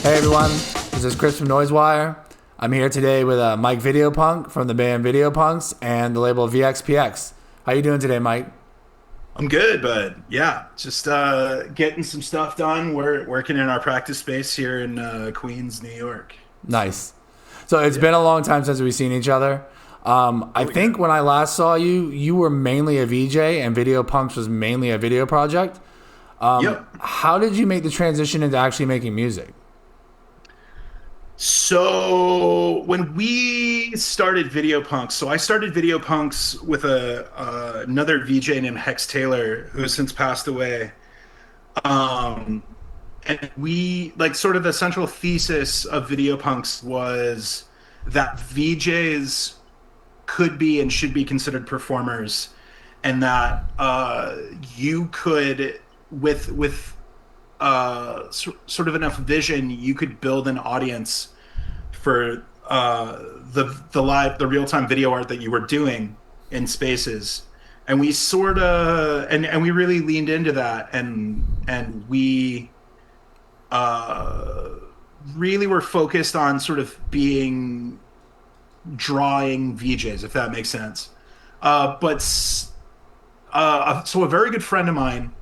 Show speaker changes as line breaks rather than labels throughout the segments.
Hey everyone, this is Chris from Noisewire. I'm here today with Mike Videopunk from the band Videopunks and the label VXPX. How you doing today, Mike?
I'm good, but yeah, just getting some stuff done. We're working in our practice space here in Queens, New York. So
Nice. So it's
yeah.
been a long time since we've seen each other. I
Oh yeah.
think when I last saw you, you were mainly a VJ and Videopunks was mainly a video project.
Yep.
How did you make the transition into actually making music?
So when we started Videopunks, so I started Videopunks with a another VJ named Hex Taylor, who has since passed away. Um, and we like sort of the central thesis of Videopunks was that VJs could be and should be considered performers, and that you could with sort of enough vision you could build an audience for the real time video art that you were doing in spaces. And we sort of and we really leaned into that, and we uh really were focused on sort of being drawing VJs, if that makes sense. But so a very good friend of mine,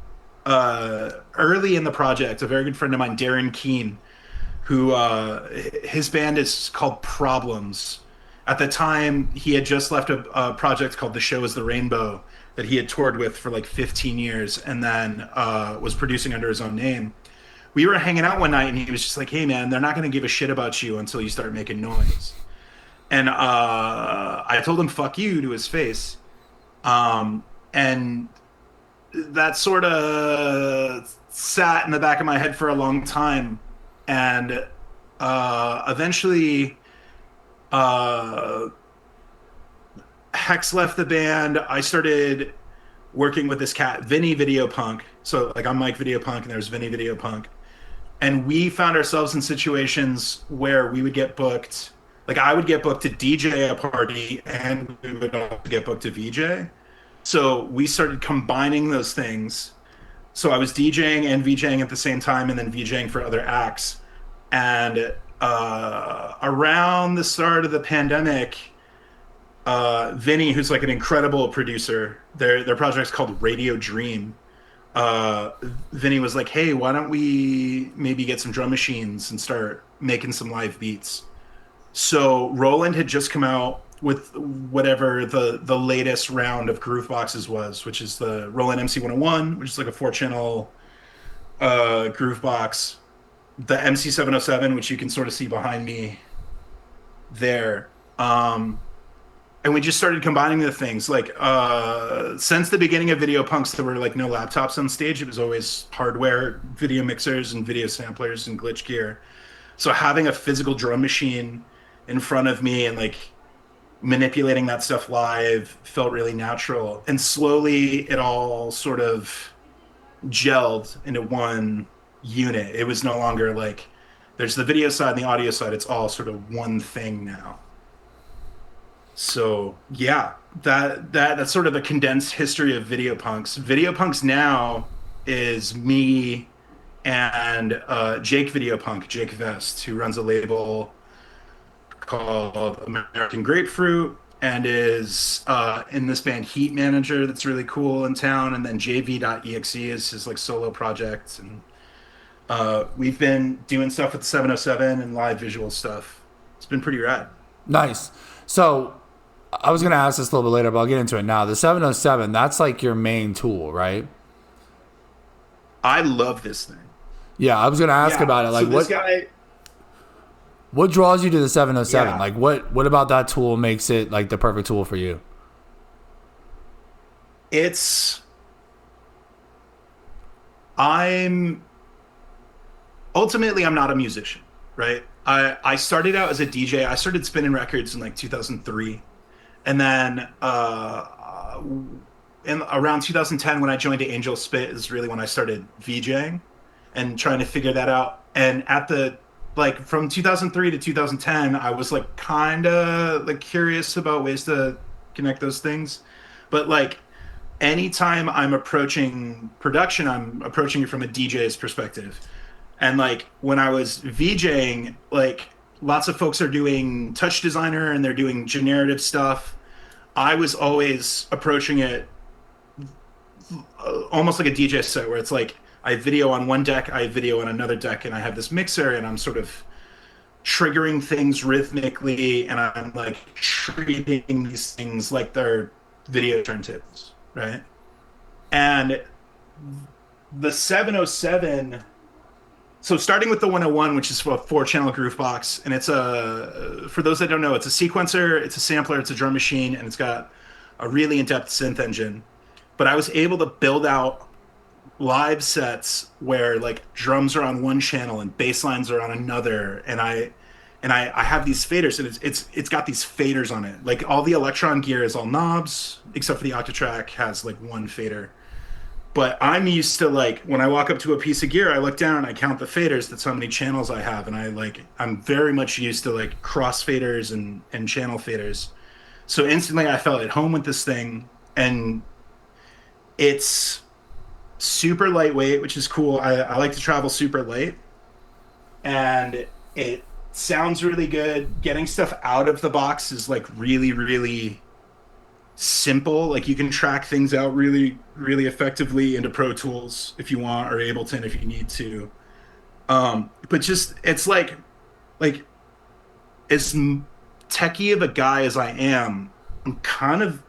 early in the project, a very good friend of mine, Darren Keene, who his band is called Problems. At the time, he had just left a project called The Show Is the Rainbow that he had toured with for like 15 years, and then was producing under his own name. We were hanging out one night, and he was just like, "Hey, man, they're not going to give a shit about you until you start making noise." And I told him "fuck you" to his face, and that sort of sat in the back of my head for a long time. And eventually, uh, Hex left the band. I started working with this cat, Vinny Videopunk. So, like, I'm Mike Videopunk, and there's Vinny Videopunk. And we found ourselves in situations where we would get booked. Like, I would get booked to DJ a party, and we would also get booked to VJ. So we started combining those things. So I was DJing and VJing at the same time, and then VJing for other acts. And around the start of the pandemic, Vinny, who's like an incredible producer, their project's called Radio Dream. Uh, Vinny was like, "Hey, why don't we maybe get some drum machines and start making some live beats?" So Roland had just come out with whatever the latest round of groove boxes was, which is the Roland MC 101, which is like a 4 channel groove box, the MC 707, which you can sort of see behind me there. And we just started combining the things. Like since the beginning of Videopunks, there were like no laptops on stage. It was always hardware, video mixers and video samplers and glitch gear. So having a physical drum machine in front of me and like manipulating that stuff live felt really natural. And slowly it all sort of gelled into one unit. It was no longer like there's the video side and the audio side. It's all sort of one thing now. So yeah, that's sort of a condensed history of Videopunks. Videopunks now is me and Jake Videopunk, Jake Vest, who runs a label called American Grapefruit and is in this band Heat Manager that's really cool in town. And then JV.exe is his like solo project. And we've been doing stuff with 707 and live visual stuff. It's been pretty rad.
Nice. So I was going to ask this a little bit later, but I'll get into it now. The 707, that's like your main tool, right?
I love this thing.
Yeah, I was going to ask
Yeah.
about it.
So
Like
this guy,
what draws you to the 707?
yeah,
Like what about that tool makes it like the perfect tool for you?
it's I'm ultimately I'm not a musician, right? I started out as a DJ. I started spinning records in like 2003, and then in around 2010 when I joined Angel Spit is really when I started VJing and trying to figure that out. And at the like from 2003 to 2010, I was like kind of like curious about ways to connect those things, but like anytime I'm approaching production, I'm approaching it from a DJ's perspective. And like when I was VJing, like lots of folks are doing touch designer and they're doing generative stuff. I was always approaching it almost like a DJ set where it's like I have video on one deck, I have video on another deck, and I have this mixer and I'm sort of triggering things rhythmically and I'm like treating these things like they're video turntables, right? And the 707, so starting with the 101, which is a 4 channel groove box, and it's a, for those that don't know, it's a sequencer, it's a sampler, it's a drum machine, and it's got a really in-depth synth engine. But I was able to build out live sets where like drums are on one channel and bass lines are on another, and I have these faders, and it's got these faders on it. Like all the Electron gear is all knobs, except for the Octatrack has like one fader. But I'm used to like when I walk up to a piece of gear, I look down and I count the faders. That's how many channels I have, and I'm very much used to like cross faders and channel faders. So instantly, I felt at home with this thing, and it's super lightweight, which is cool. I like to travel super light, and it sounds really good. Getting stuff out of the box is like really, really simple. Like you can track things out really, really effectively into Pro Tools if you want, or Ableton if you need to. But just it's like as techie of a guy as I am, I'm kind of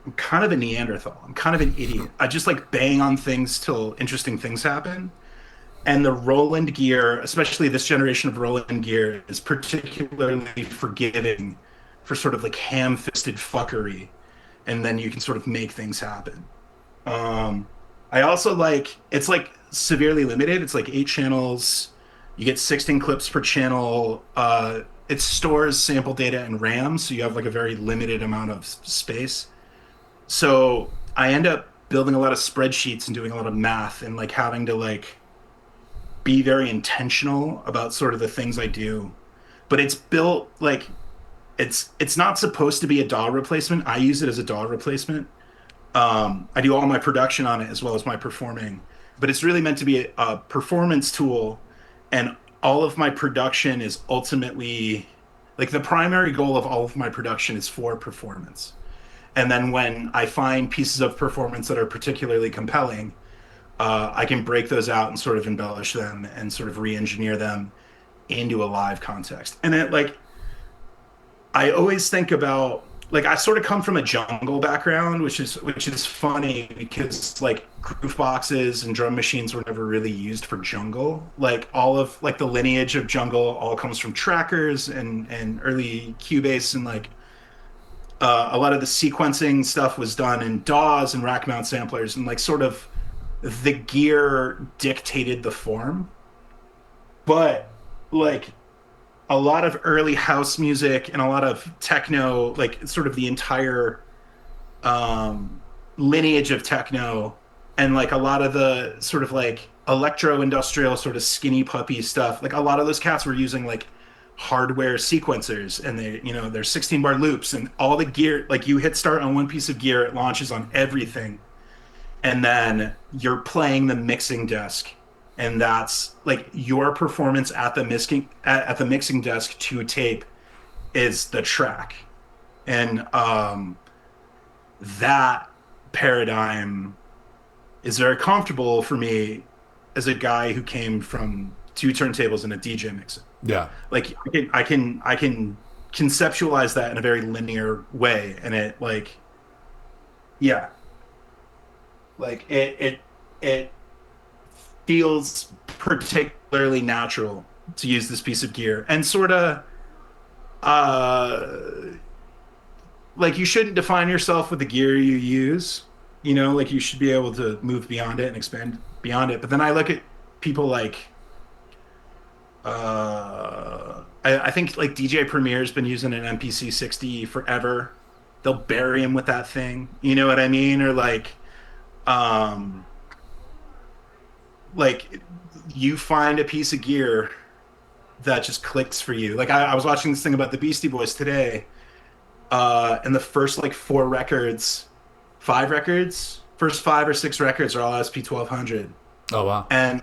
a Neanderthal. I'm kind of an idiot. I just like bang on things till interesting things happen. And the Roland gear, especially this generation of Roland gear, is particularly forgiving for sort of like ham-fisted fuckery, and then you can sort of make things happen. I also like it's like severely limited. It's like 8 channels. You get 16 clips per channel. It stores sample data and RAM, so you have like a very limited amount of space. So I end up building a lot of spreadsheets and doing a lot of math and like having to like be very intentional about sort of the things I do. But it's built like it's not supposed to be a DAW replacement. I use it as a DAW replacement. I do all my production on it as well as my performing, but it's really meant to be a performance tool, and all of my production is ultimately like the primary goal of all of my production is for performance. And then when I find pieces of performance that are particularly compelling, I can break those out and sort of embellish them and sort of re-engineer them into a live context. And it like I always think about like I sort of come from a jungle background, which is funny because like groove boxes and drum machines were never really used for jungle. Like all of like the lineage of jungle all comes from trackers and early Cubase, and like a lot of the sequencing stuff was done in DAWs and rack mount samplers, and like sort of the gear dictated the form. But like a lot of early house music and a lot of techno, like sort of the entire lineage of techno, and like a lot of the sort of like electro industrial sort of skinny puppy stuff, like a lot of those cats were using like hardware sequencers, and they're 16 bar loops, and all the gear, like you hit start on one piece of gear, it launches on everything, and then you're playing the mixing desk, and that's like your performance at the mixing desk to tape is the track. And that paradigm is very comfortable for me as a guy who came from 2 turntables and a DJ mixer.
Yeah.
Like I can conceptualize that in a very linear way, and it like yeah, like it feels particularly natural to use this piece of gear, and sort of uh like you shouldn't define yourself with the gear you use, like you should be able to move beyond it and expand beyond it. But then I look at people like I think like DJ Premier's been using an MPC 60 forever. They'll bury him with that thing, you know what I mean? Or um like you find a piece of gear that just clicks for you. Like I was watching this thing about the Beastie Boys today, and the first like 4 records, 5 records, first 5 or 6 records are all SP 1200.
Oh wow.
And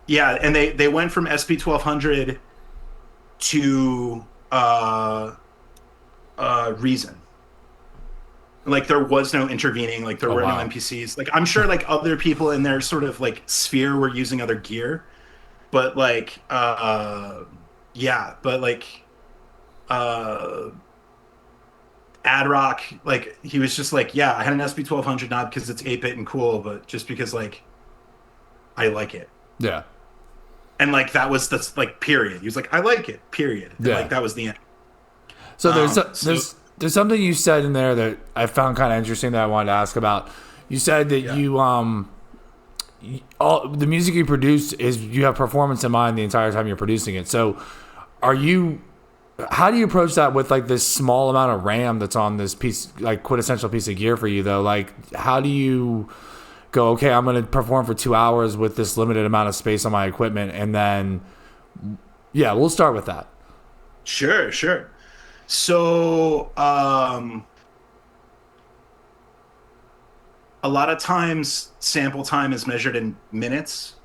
yeah, and they went from SP 1200 to Reason. Like there was no intervening, like there
Oh
were no
wow.
NPCs. Like I'm sure like other people in their sort of like sphere were using other gear, but like yeah, but like uh Adrock, like he was just like, yeah, I had an SP 1200 not because it's 8-bit and cool, but just because like I like it.
Yeah.
And like that was the like period. He was like, I like it, period. And like
Yeah.
that was the end.
So
So
there's something you said in there that I found kind of interesting that I wanted to ask about. You said that
yeah.
all the music you produce is you have performance in mind the entire time you're producing it. So are you how do you approach that with like this small amount of RAM that's on this piece, like quintessential piece of gear for you though? Like how do you go, okay, I'm going to perform for 2 hours with this limited amount of space on my equipment, and then yeah, we'll start with that.
Sure, sure. So a lot of times sample time is measured in minutes,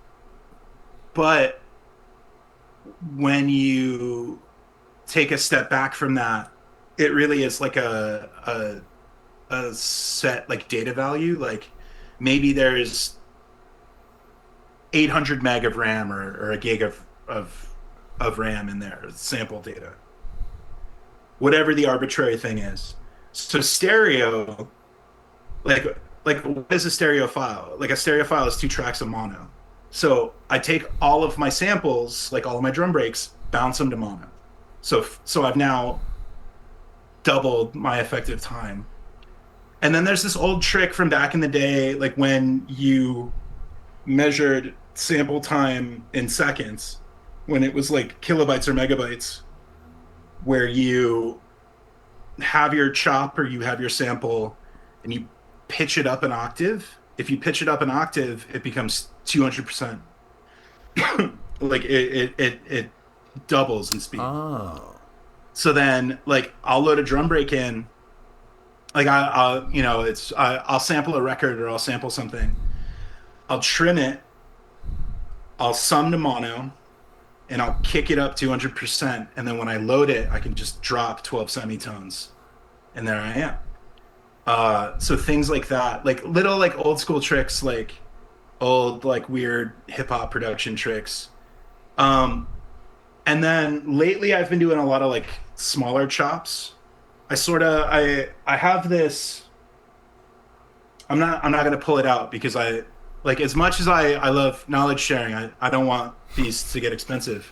but when you take a step back from that, it really is like a set like data value. Like maybe there's 800 meg of RAM or a gig of RAM in there, sample data, whatever the arbitrary thing is. So stereo, like what is a stereo file? Like a stereo file is 2 tracks of mono. So I take all of my samples, like all of my drum breaks, bounce them to mono. So I've now doubled my effective time. And then there's this old trick from back in the day, like when you measured sample time in seconds, when it was like kilobytes or megabytes, where you have your chop or you have your sample and you pitch it up an octave. If you pitch it up an octave, it becomes 200%. Like it doubles in speed.
Oh.
So then like I'll load a drum break in, like I'll you know I'll sample a record or I'll sample something. I'll trim it, I'll sum to mono, and I'll kick it up 200%. And then when I load it, I can just drop 12 semitones, and there I am. So things like that, like little like old school tricks, like old like weird hip hop production tricks. Um, and then lately I've been doing a lot of like smaller chops. I have this. I'm not gonna pull it out because I like as much as I love knowledge sharing. I don't want these to get expensive,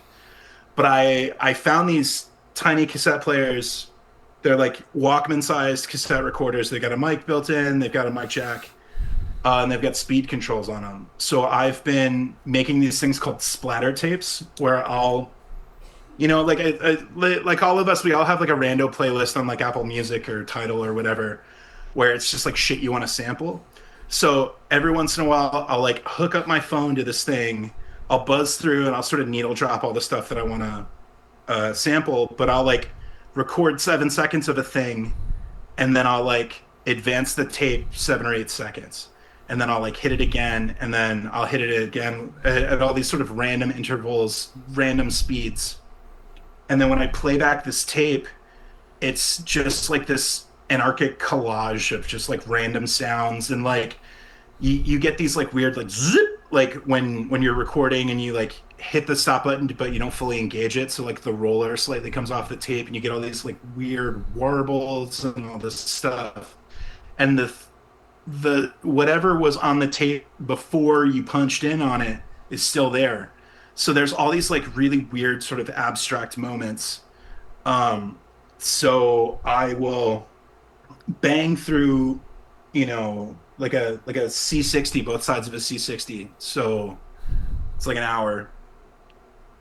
but I found these tiny cassette players. They're like Walkman sized cassette recorders. They got a mic built in. They've got a mic jack, and they've got speed controls on them. So I've been making these things called splatter tapes, where I'll, you know, like all of us, we all have like a rando playlist on like Apple Music or Tidal or whatever, where it's just like shit you want to sample. So every once in a while, I'll like hook up my phone to this thing. I'll buzz through and I'll sort of needle drop all the stuff that I want to sample, but I'll like record 7 seconds of a thing, and then I'll like advance the tape 7 or 8 seconds, and then I'll like hit it again, and then I'll hit it again at all these sort of random intervals, random speeds. And then when I play back this tape, it's just like this anarchic collage of just like random sounds, and like you get these like weird like zip, like when you're recording and you like hit the stop button but you don't fully engage it, so like the roller slightly comes off the tape and you get all these like weird warbles and all this stuff. And the whatever was on the tape before you punched in on it is still there. So there's all these like really weird sort of abstract moments. So I will bang through, you know, like a C60, both sides of a C60. So it's like an hour,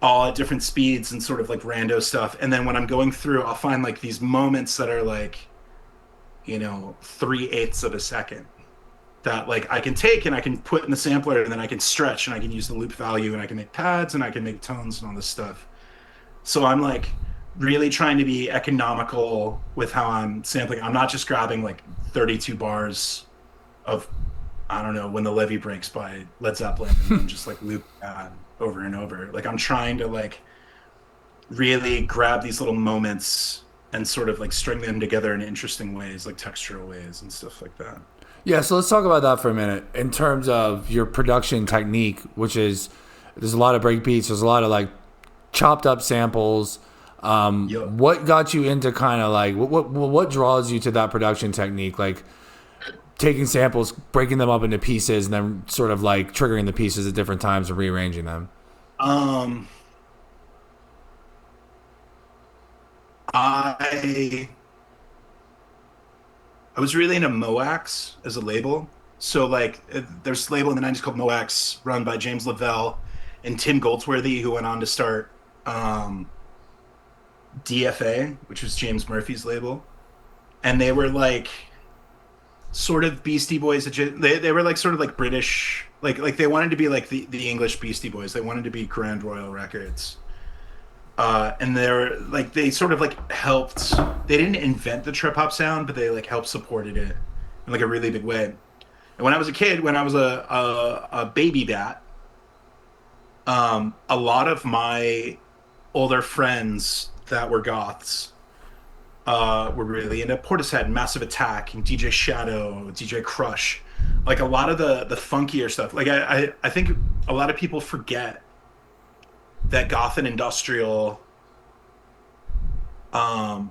all at different speeds and sort of like rando stuff. And then when I'm going through, I'll find like these moments that are like, you know, 3/8 of a second that like I can take and I can put in the sampler, and then I can stretch and I can use the loop value and I can make pads and I can make tones and all this stuff. So I'm like really trying to be economical with how I'm sampling. I'm not just grabbing like 32 bars of, I don't know, When the Levee Breaks by Led Zeppelin and then just like loop that. over and over. Like I'm trying to like really grab these little moments and sort of like string them together in interesting ways, like textural ways and stuff like that.
Yeah, so let's talk about that for a minute. In terms of your production technique, which is there's a lot of break beats, there's a lot of like chopped up samples.
Yep.
What got you into kind of like what draws you to that production technique? Like taking samples, breaking them up into pieces, and then sort of like triggering the pieces at different times and rearranging them.
Um, I I was really into Moax as a label. So like there's a label in the 90s called Moax run by James Lavelle and Tim Goldsworthy, who went on to start um, DFA, which was James Murphy's label. And they were like sort of Beastie Boys. They were like sort of like British, like they wanted to be like the English Beastie Boys. They wanted to be Grand Royal Records. And they're like they sort of like helped. They didn't invent the trip hop sound, but they like helped supported it in like a really big way. And when I was a kid, when I was a baby bat, a lot of my older friends that were goths were really into Portishead, Massive Attack, and DJ Shadow, DJ Crush, like a lot of the funkier stuff. Like I think a lot of people forget that goth and industrial um,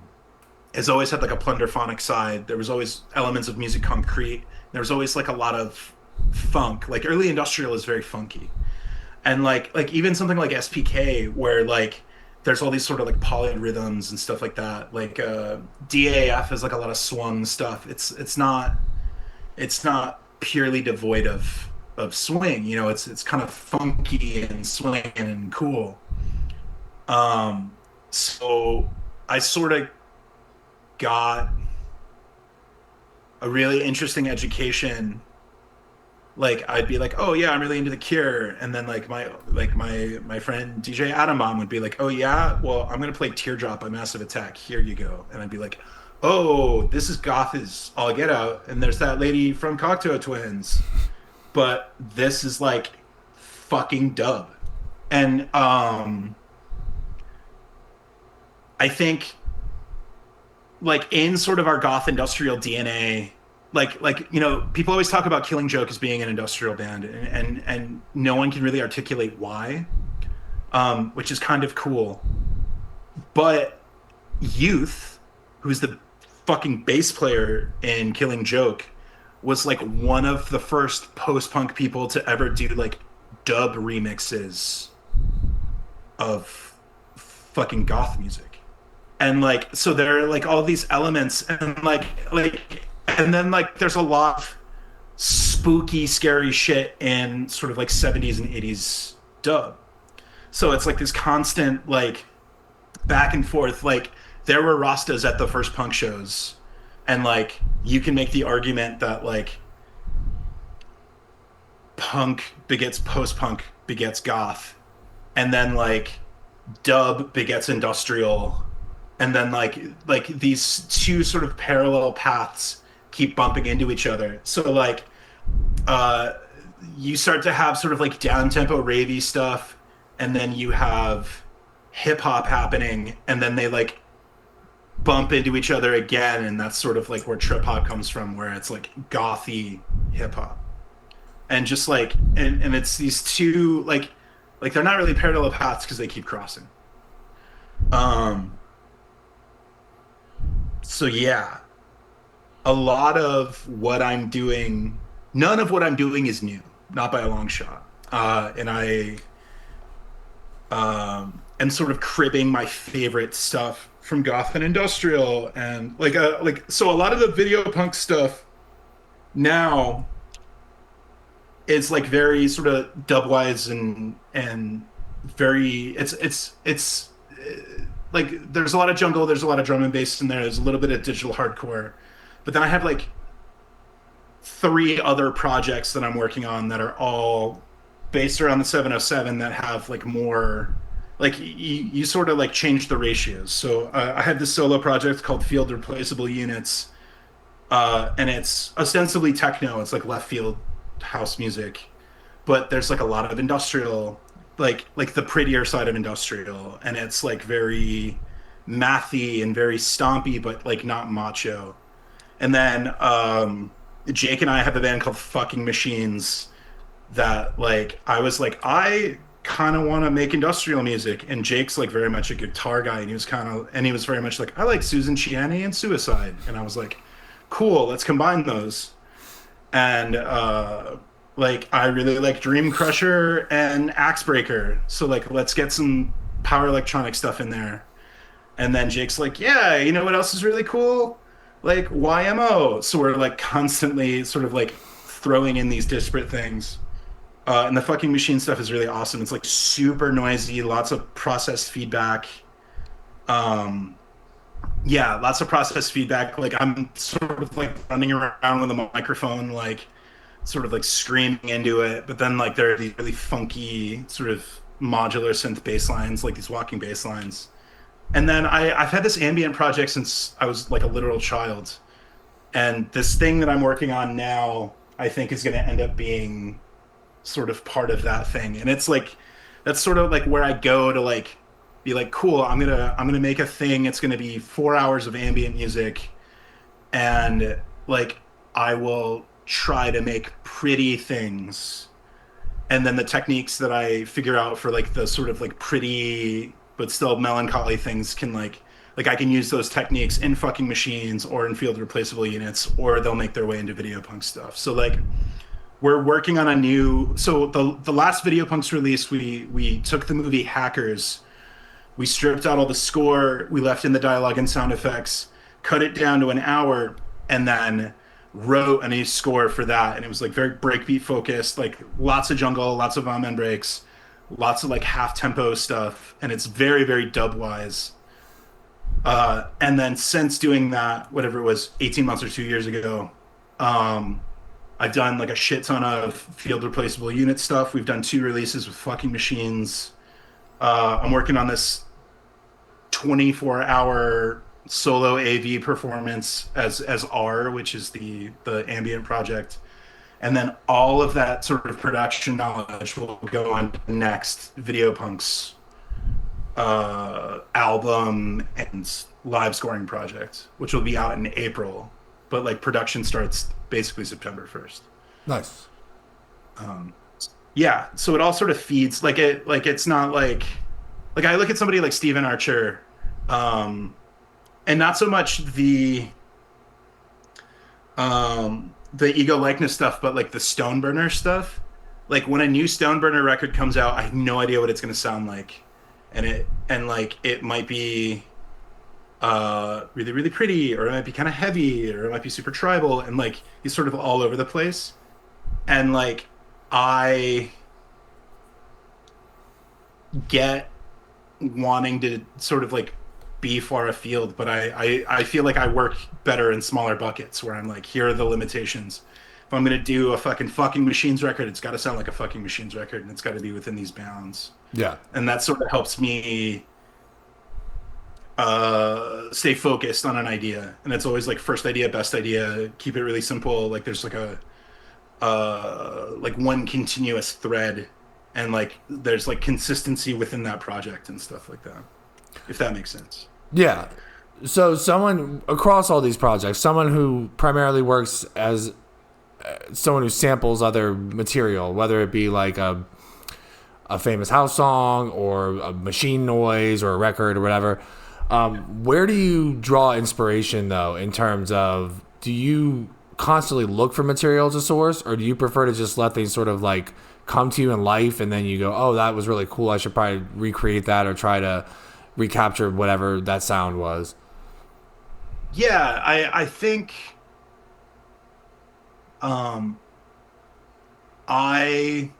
has always had like a plunderphonic side. There was always elements of music concrete. There was always like a lot of funk. Like early industrial is very funky, and like even something like SPK where like there's all these sort of like polyrhythms and stuff like that. Like DAF is like a lot of swung stuff. It's not purely devoid of swing. You know, it's kind of funky and swinging and cool. So I sort of got a really interesting education. Like I'd be like, oh yeah, I'm really into The Cure, and then like my friend DJ Adam Bomb would be like, oh yeah, well I'm gonna play Teardrop by Massive Attack. Here you go, and I'd be like, oh, this is goth is all get out, and there's that lady from Cocteau Twins, but this is like fucking dub, and I think like in sort of our goth industrial DNA, like you know, people always talk about Killing Joke as being an industrial band, and no one can really articulate why, which is kind of cool. But Youth, who's the fucking bass player in Killing Joke, was like one of the first post-punk people to ever do like dub remixes of fucking goth music. And like so there are like all these elements and like and then like there's a lot of spooky scary shit in sort of like 70s and 80s dub. So it's like this constant like back and forth. Like there were Rastas at the first punk shows, and like you can make the argument that like punk begets post-punk begets goth, and then like dub begets industrial, and then like these two sort of parallel paths keep bumping into each other. So like uh you start to have sort of like down tempo ravey stuff, and then you have hip hop happening, and then they like bump into each other again, and that's sort of like where trip hop comes from, where it's like gothy hip hop. And just like and it's these two like they're not really parallel paths because they keep crossing. um so yeah, a lot of what I'm doing, none of what I'm doing is new, not by a long shot. And I am sort of cribbing my favorite stuff from goth and industrial, and like so a lot of the video punk stuff now is like very sort of dubwise and very like there's a lot of jungle, there's a lot of drum and bass in there, there's a little bit of digital hardcore, but then I have like three other projects that I'm working on that are all based around the 707 that have like more like you sort of like change the ratios. So I have this solo project called Field Replaceable Units, and it's ostensibly techno. It's like left field house music, but there's like a lot of industrial, like the prettier side of industrial, and it's like very mathy and very stompy, but like not macho. And then Jake and I have a band called Fucking Machines that like I was like I kind of want to make industrial music, and Jake's like very much a guitar guy, and he was very much like I like Susan Chiani and Suicide, and I was like, cool, let's combine those. And like I really like Dream Crusher and Axe Breaker, so like let's get some power electronic stuff in there. And then Jake's like, yeah, you know what else is really cool? Like YMO. So we're like constantly sort of like throwing in these disparate things. And the Fucking Machine stuff is really awesome. It's like super noisy, lots of processed feedback. Um, yeah, lots of processed feedback. Like I'm sort of like running around with a microphone, like sort of like screaming into it. But then like there are these really funky sort of modular synth bass lines, like these walking bass lines. And then I've had this ambient project since I was like a literal child. And this thing that I'm working on now, I think is going to end up being sort of part of that thing. And it's like that's sort of like where I go to like be like, cool, I'm gonna make a thing. It's gonna be 4 hours of ambient music, and like I will try to make pretty things. And then the techniques that I figure out for like the sort of like pretty but still melancholy things can like I can use those techniques in Fucking Machines or in field replaceable units, or they'll make their way into Videopunk stuff. So like we're working on a new so the last Videopunks release we took the movie Hackers, we stripped out all the score, we left in the dialogue and sound effects, cut it down to an hour, and then wrote a new score for that. And it was like very breakbeat focused, like lots of jungle, lots of amen breaks, lots of like half tempo stuff, and it's very very dub wise. And then since doing that, whatever it was, 18 months or 2 years ago, um, I've done like a shit ton of field replaceable unit stuff. We've done 2 releases with Fucking Machines. I'm working on this 24-hour solo AV performance as R, which is the ambient project. And then all of that sort of production knowledge will go on to the next Videopunks album and live scoring project, which will be out in April. But like production starts basically September 1st.
Nice.
Um, yeah, so it all sort of feeds like it's not like I look at somebody like Steven Archer, and not so much the ego likeness stuff, but like the Stoneburner stuff. Like when a new Stoneburner record comes out, I have no idea what it's going to sound like, and like it might be really really pretty, or it might be kind of heavy, or it might be super tribal, and like he's sort of all over the place. And like I get wanting to sort of like be far afield, but I feel like I work better in smaller buckets where I'm like, here are the limitations. If I'm gonna do a fucking Machines record, it's got to sound like a Fucking Machines record, and it's got to be within these bounds.
Yeah.
And that sort of helps me stay focused on an idea. And it's always like first idea, best idea, keep it really simple. Like there's like a like one continuous thread, and like there's like consistency within that project and stuff like that, if that makes sense.
Yeah. So someone across all these projects, someone who primarily works as someone who samples other material, whether it be like a famous house song or a machine noise or a record or whatever, where do you draw inspiration though, in terms of, do you constantly look for material to source, or do you prefer to just let things sort of like come to you in life and then you go, oh, that was really cool, I should probably recreate that or try to recapture whatever that sound was?
Yeah, I think um I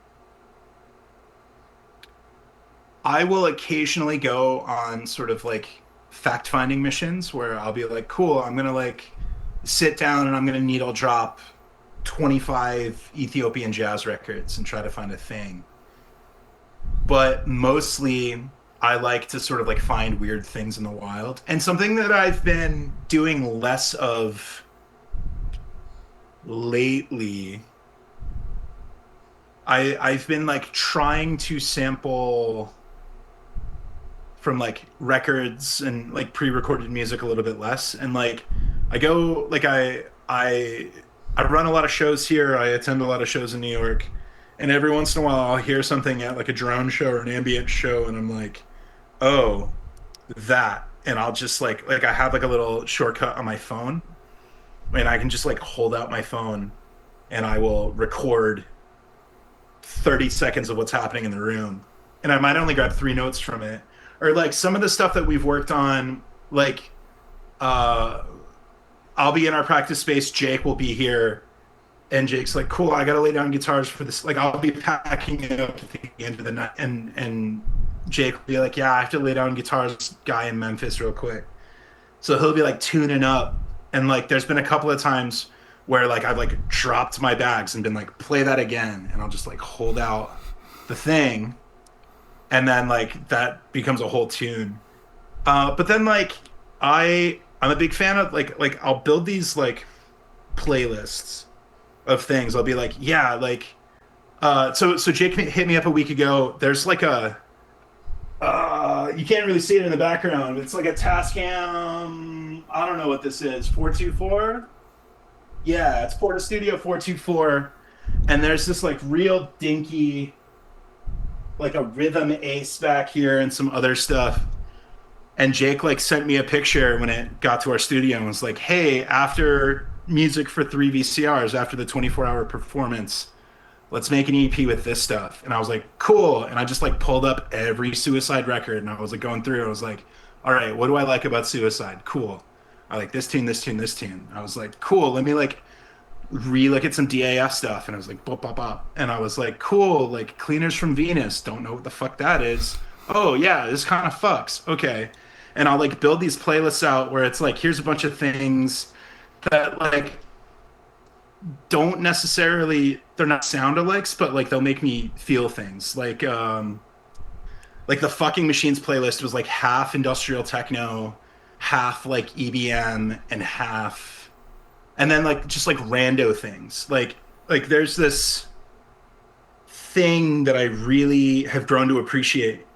I will occasionally go on sort of like fact finding missions where I'll be like, cool, I'm gonna like sit down and I'm gonna needle drop 25 Ethiopian jazz records and try to find a thing. But mostly I like to sort of like find weird things in the wild. And something that I've been doing less of lately I've been like trying to sample from like records and like pre-recorded music a little bit less, and like I go like I run a lot of shows here. I attend a lot of shows in New York, and every once in a while I'll hear something at like a drone show or an ambient show, and I'm like, oh, that. And I'll just like I have like a little shortcut on my phone, and I can just like hold out my phone and I will record 30 seconds of what's happening in the room. And I might only grab three notes from it. Or like some of the stuff that we've worked on, like uh I'll be in our practice space, Jake will be here, and Jake's like, cool, I gotta lay down guitars for this. Like I'll be packing it up at the end of the night, and Jake will be like, yeah, I have to lay down guitars, guy in Memphis real quick. So he'll be like tuning up, and like there's been a couple of times where like I've like dropped my bags and been like, play that again, and I'll just like hold out the thing, and then like that becomes a whole tune. But then like I'm a big fan of like I'll build these like playlists of things. I'll be like, yeah, like so Jake hit me up a week ago. There's like a you can't really see it in the background. It's like a Tascam. I don't know what this is. 424. Yeah, it's Porta Studio 424. And there's this like real dinky, like a rhythm ace back here and some other stuff. And Jake like sent me a picture when it got to our studio and was like, hey, after music for 3 VCRs, after the 24-hour performance, let's make an EP with this stuff. And I was like, cool. And I just like pulled up every Suicide record and I was like going through. I was like, all right, what do I like about Suicide? Cool. I like this tune, this tune, this tune. I was like, cool. Let me like re-look at some DAF stuff. And I was like, bop, bop, bop. And I was like, cool. Like Cleaners from Venus. Don't know what the fuck that is. Oh yeah, this kind of fucks. Okay. And I'll like build these playlists out where it's like, here's a bunch of things that like don't necessarily, they're not sound alikes, but like they'll make me feel things. Like the fucking machines playlist was like half industrial techno, half like EBM, and half, and then like just like rando things. Like there's this thing that I really have grown to appreciate.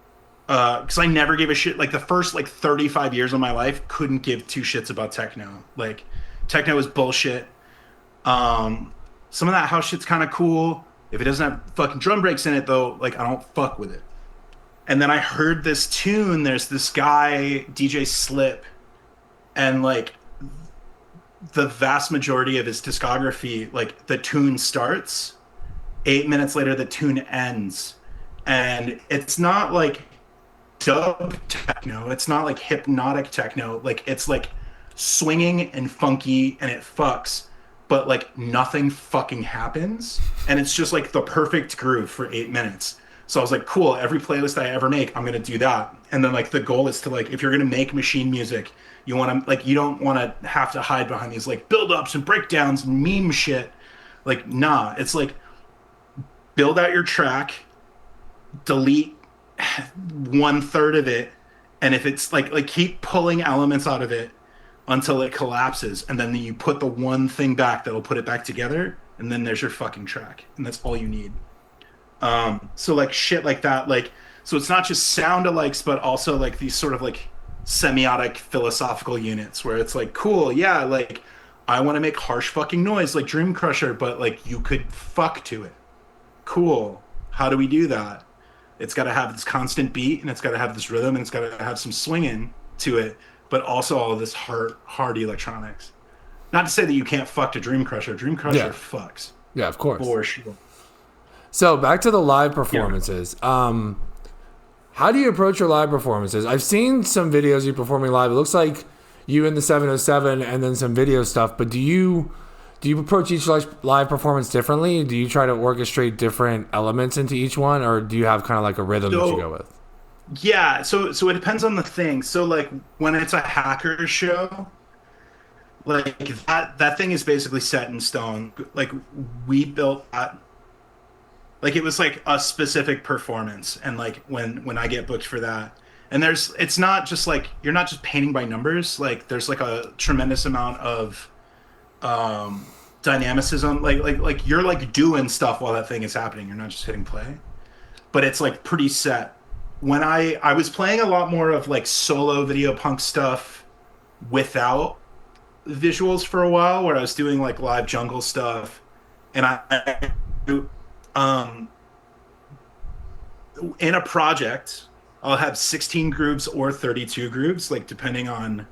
Because I never gave a shit. Like the first like 35 years of my life, couldn't give two shits about techno. Like techno is bullshit. Some of that house shit's kind of cool. If it doesn't have fucking drum breaks in it, though, like I don't fuck with it. And then I heard this tune. There's this guy, DJ Slip, and like the vast majority of his discography, like the tune starts, 8 minutes later the tune ends, and it's not like dub techno. It's not like hypnotic techno. Like it's like swinging and funky and it fucks, but like nothing fucking happens. And it's just like the perfect groove for 8 minutes. So I was like, cool, every playlist I ever make, I'm gonna do that. And then like the goal is to like, if you're gonna make machine music, you wanna like you don't wanna have to hide behind these like build-ups and breakdowns and meme shit. Like, nah, it's like build out your track, delete 1/3 of it, and if it's like keep pulling elements out of it until it collapses, and then you put the one thing back that'll put it back together, and then there's your fucking track, and that's all you need. So like shit like that, like so it's not just sound alikes, but also like these sort of like semiotic philosophical units where it's like, cool, yeah, like I want to make harsh fucking noise like Dream Crusher, but like you could fuck to it. Cool. How do we do that? It's got to have this constant beat, and it's got to have this rhythm, and it's got to have some swinging to it, but also all of this hard electronics. Not to say that you can't fuck to Dream Crusher. Dream Crusher fucks.
Yeah, of course.
For sure.
So back to the live performances. Yeah. How do you approach your live performances? I've seen some videos you performing live. It looks like you in the 707 and then some video stuff, but do you approach each live performance differently? Do you try to orchestrate different elements into each one, or do you have kind of like a rhythm that you go with?
Yeah, so it depends on the thing. So like when it's a hacker show, like that thing is basically set in stone. Like we built that, like it was like a specific performance, and like when I get booked for that, and it's not just like you're not just painting by numbers. Like there's like a tremendous amount of dynamicism. Like you're like doing stuff while that thing is happening. You're not just hitting play, but it's like pretty set. When I was playing a lot more of like solo video punk stuff without visuals for a while, where I was doing like live jungle stuff, and um in a project I'll have 16 grooves or 32 grooves, like depending on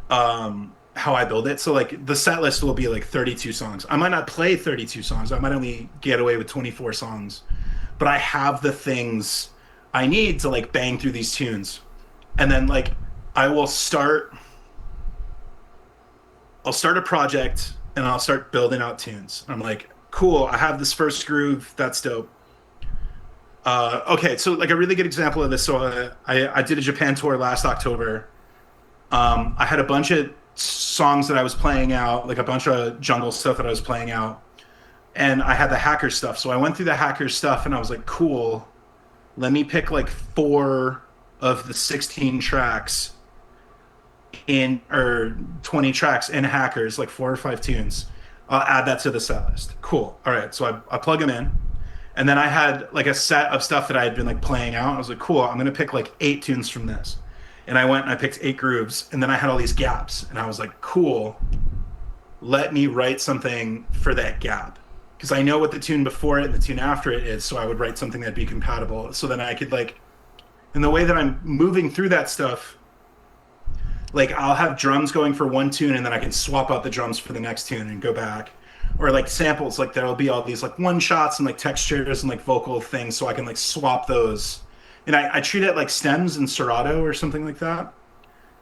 how I build it. So like the set list will be like 32 songs. I might not play 32 songs. I might only get away with 24 songs, but I have the things I need to like bang through these tunes. And then like I will start I'll start a project and I'll start building out tunes. I'm like, cool, I have this first groove, that's dope. Okay, so like a really good example of this. So I did a Japan tour last October. I had a bunch of songs that I was playing out, like a bunch of jungle stuff that I was playing out, and I had the hacker stuff. So I went through the hacker stuff, and I was like, cool. Let me pick like 4 of the 16 tracks in, or 20 tracks in hackers, like 4 or 5 tunes. I'll add that to the set list. Cool. All right. So I plug them in. And then I had like a set of stuff that I had been like playing out. I was like, cool, I'm going to pick like 8 tunes from this. And I went and I picked 8 grooves. And then I had all these gaps. And I was like, cool, let me write something for that gap. Because I know what the tune before it and the tune after it is. So I would write something that'd be compatible. So then I could like, in the way that I'm moving through that stuff, like I'll have drums going for one tune and then I can swap out the drums for the next tune and go back. Or like samples, like there'll be all these like one shots and like textures and like vocal things, so I can like swap those. And I treat it like stems and Serato or something like that.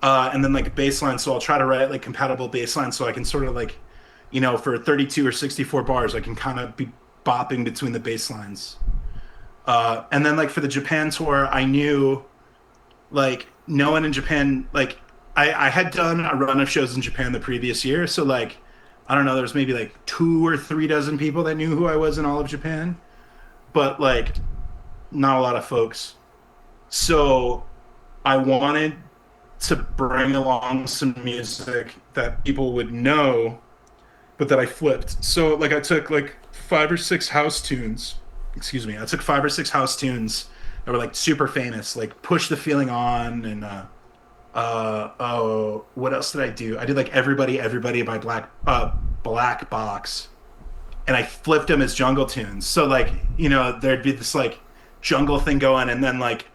And then like bass line, so I'll try to write like compatible bass line so I can sort of like, you know, for 32 or 64 bars, I can kind of be bopping between the bass lines. And then like for the Japan tour, I knew like no one in Japan, like I had done a run of shows in Japan the previous year, so like I don't know, there's maybe like 2 or 3 dozen people that knew who I was in all of Japan, but like not a lot of folks. So I wanted to bring along some music that people would know, but that I flipped. So like I took like 5 or 6 house tunes. Excuse me. I took 5 or 6 house tunes that were like super famous, like Push the Feeling On and oh, what else did I do? I did like Everybody by Black Box, and I flipped them as jungle tunes. So like, you know, there'd be this like jungle thing going, and then like,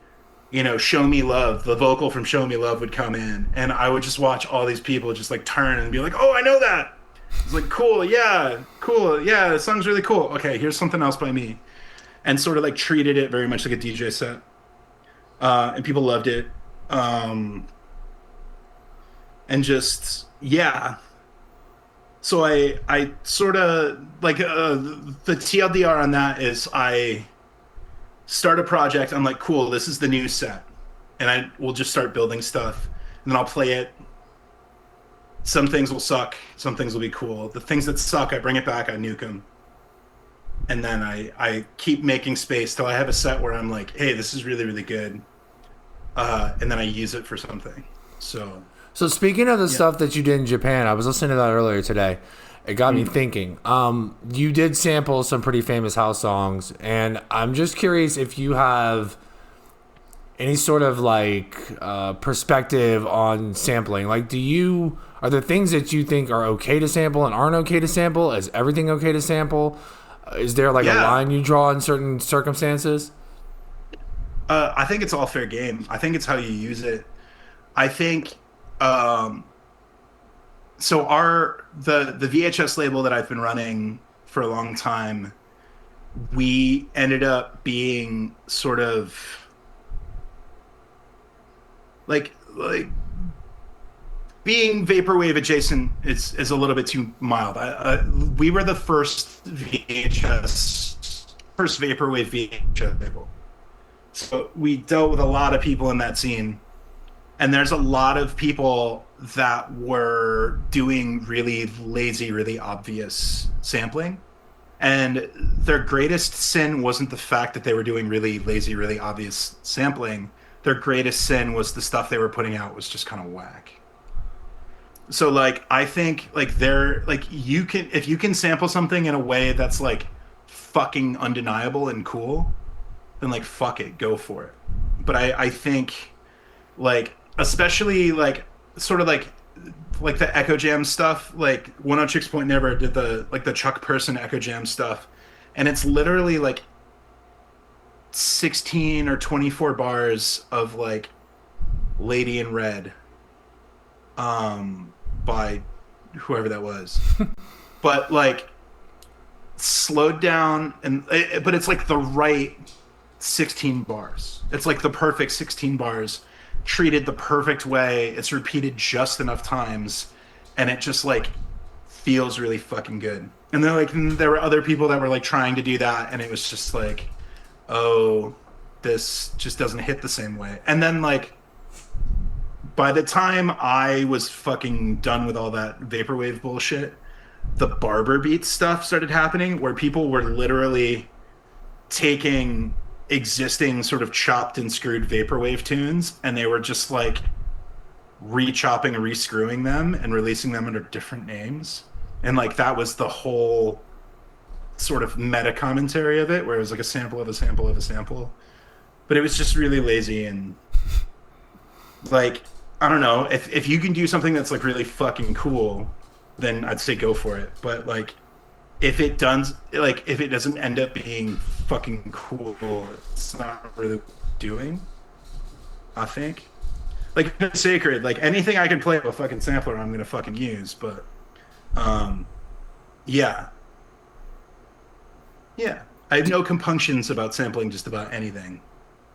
you know, Show Me Love, the vocal from Show Me Love would come in, and I would just watch all these people just like turn and be like, oh, I know that. It's like, cool, yeah, the song's really cool. Okay, here's something else by me, and sort of like treated it very much like a DJ set, and people loved it. And just yeah, so I sort of like the TLDR on that is I start a project, I'm like, cool, this is the new set, and I will just start building stuff, and then I'll play it. Some things will suck, some things will be cool. The things that suck, I bring it back, I nuke them, and then I keep making space till I have a set where I'm like, hey, this is really really good, and then I use it for something.
So speaking of the stuff that you did in Japan, I was listening to that earlier today. It got me thinking. You did sample some pretty famous house songs, and I'm just curious if you have any sort of like perspective on sampling. Like, are there things that you think are okay to sample and aren't okay to sample? Is everything okay to sample? Is there like a line you draw in certain circumstances?
I think it's all fair game. I think it's how you use it. I think so the VHS label that I've been running for a long time, we ended up being sort of like being vaporwave adjacent is a little bit too mild. We were the first vaporwave VHS label, so we dealt with a lot of people in that scene. And there's a lot of people that were doing really lazy, really obvious sampling. And their greatest sin wasn't the fact that they were doing really lazy, really obvious sampling. Their greatest sin was the stuff they were putting out was just kind of whack. So like I think like they're like you can if you can sample something in a way that's like fucking undeniable and cool, then like fuck it, go for it. But I think like especially like sort of like the Echo Jam stuff, like One On Chicks Point Never did the like the Chuck Person Echo Jam stuff, and it's literally like 16 or 24 bars of like Lady in Red by whoever that was. But like slowed down but it's like the right 16 bars. It's like the perfect 16 bars treated the perfect way. It's repeated just enough times and it just like feels really fucking good. And then like there were other people that were like trying to do that and it was just like, oh, this just doesn't hit the same way. And then like by the time I was fucking done with all that vaporwave bullshit, the barber beat stuff started happening where people were literally taking existing sort of chopped and screwed vaporwave tunes and they were just like re-chopping and re-screwing them and releasing them under different names. And like that was the whole sort of meta commentary of it, where it was like a sample of a sample of a sample. But it was just really lazy and like I don't know, if you can do something that's like really fucking cool, then I'd say go for it. But like if it doesn't end up being fucking cool, it's not really doing, I think. Like it's sacred, like anything I can play with a fucking sampler I'm gonna fucking use, but yeah. Yeah. I have no compunctions about sampling just about anything.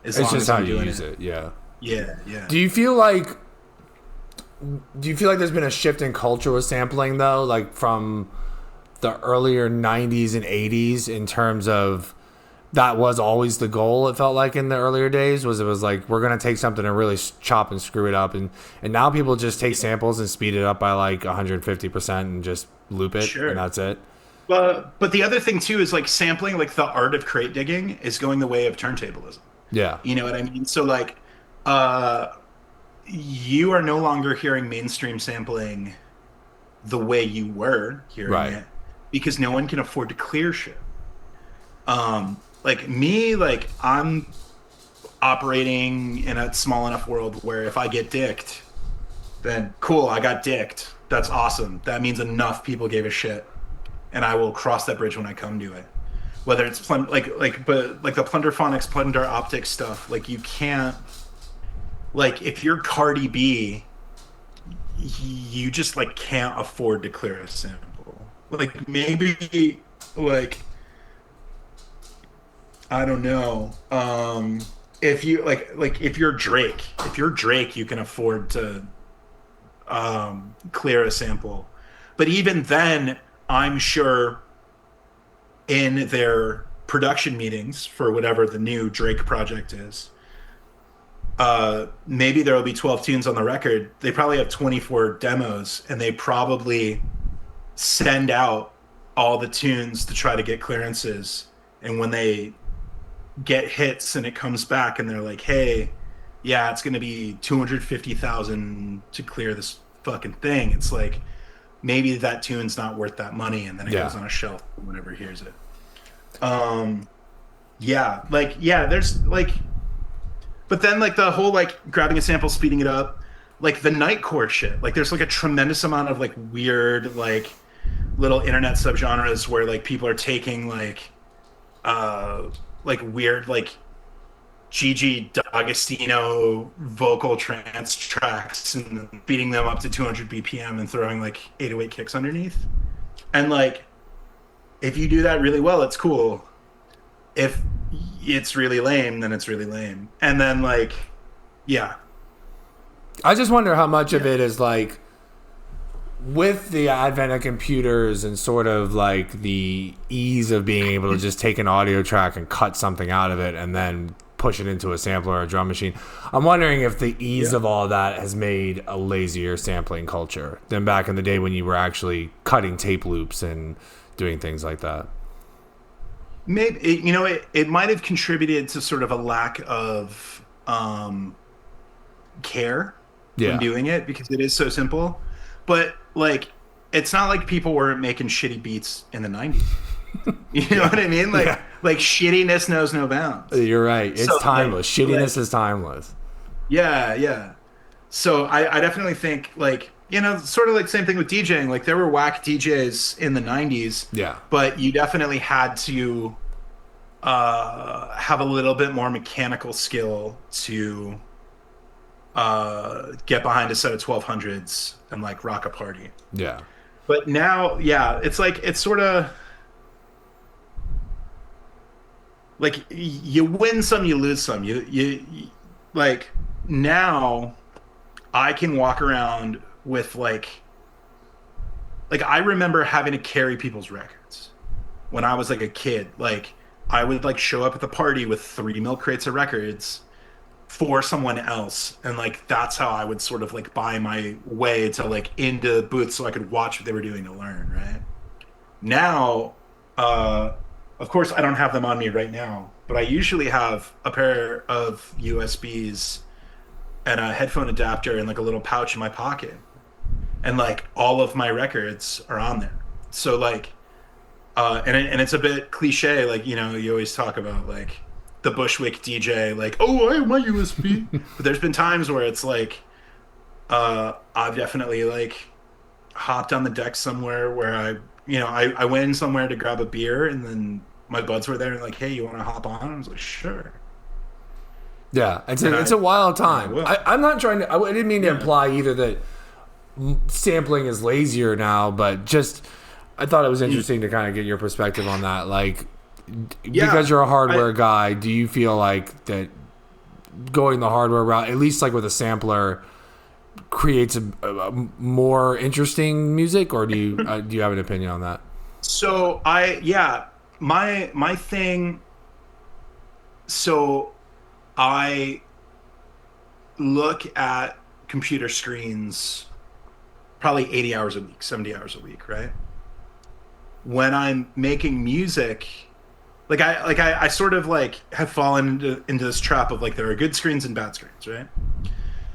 As
It's
long
just
as
how
I'm
you
doing
use
it.
it. Yeah.
Yeah, yeah.
Do you feel like there's been a shift in culture with sampling though, like from the earlier 90s and 80s in terms of that was always the goal? It felt like in the earlier days was it was like we're going to take something and really chop and screw it up, and now people just take samples and speed it up by like 150% and just loop it and
Sure.
that's it.
But the other thing too is like sampling, like the art of crate digging is going the way of turntablism.
Yeah.
You know what I mean? So like uh you are no longer hearing mainstream sampling the way you were hearing
Right.
it because no one can afford to clear shit. Like me, like I'm operating in a small enough world where if I get dicked, then cool, I got dicked. That's awesome. That means enough people gave a shit, and I will cross that bridge when I come to it. Whether it's but like the Plunderphonics, Plunder Optics stuff, like you can't, like if you're Cardi B, you just like can't afford to clear a sample. Like maybe like I don't know. If you like if you're Drake, you can afford to clear a sample. But even then, I'm sure in their production meetings for whatever the new Drake project is, maybe there will be 12 tunes on the record. They probably have 24 demos, and they probably send out all the tunes to try to get clearances. And when they get hits and it comes back and they're like, hey, yeah, it's going to be 250,000 to clear this fucking thing. It's like, maybe that tune's not worth that money. And then it
Yeah.
goes on a shelf whenever he hears it. Yeah, like, yeah, there's like, but then like the whole like grabbing a sample, speeding it up, like the nightcore shit, like there's like a tremendous amount of like weird, like little internet subgenres where like people are taking like weird like Gigi D'Agostino vocal trance tracks and beating them up to 200 BPM and throwing like 808 kicks underneath. And like if you do that really well, it's cool. If it's really lame, then it's really lame. And then like yeah.
I just wonder how much of
Yeah.
it is like with the advent of computers and sort of like the ease of being able to just take an audio track and cut something out of it and then push it into a sampler or a drum machine. I'm wondering if the ease
Yeah.
of all that has made a lazier sampling culture than back in the day when you were actually cutting tape loops and doing things like that.
Maybe it might have contributed to sort of a lack of care when
Yeah.
doing it because it is so simple. but like, it's not like people weren't making shitty beats in the 90s. You know what I mean? Like,
Yeah.
like shittiness knows no bounds.
You're right. It's
So
timeless. Shittiness is timeless.
yeah, yeah. So I definitely think like, sort of like same thing with DJing. Like there were whack DJs in the 90s,
Yeah.
but you definitely had to have a little bit more mechanical skill to get behind a set of 1200s and like rock a party.
Yeah.
But now, yeah, it's like it's sort of like you win some, you lose some. Like now I can walk around with like I remember having to carry people's records when I was like a kid. Like I would like show up at the party with 3 milk crates of records for someone else, and like that's how I would sort of like buy my way to like into booths so I could watch what they were doing to learn, right? Now, of course I don't have them on me right now, but I usually have a pair of USBs and a headphone adapter and like a little pouch in my pocket, and like all of my records are on there. So like and it's a bit cliche, like you always talk about like the Bushwick DJ, like, oh, I have my USB. But there's been times where it's like I've definitely like hopped on the deck somewhere where I went in somewhere to grab a beer, and then my buds were there and like, hey, you want to hop on? I was like, sure.
Yeah, it's a wild time. I'm not trying to. I didn't mean to imply either that sampling is lazier now, but just I thought it was interesting to kind of get your perspective on that. Like, because you're a hardware guy, do you feel like that going the hardware route, at least like with a sampler, creates a more interesting music, or do you have an opinion on that?
So my thing. So I look at computer screens probably 80 hours a week, 70 hours a week, right? When I'm making music, I sort of like have fallen into this trap of like there are good screens and bad screens, right?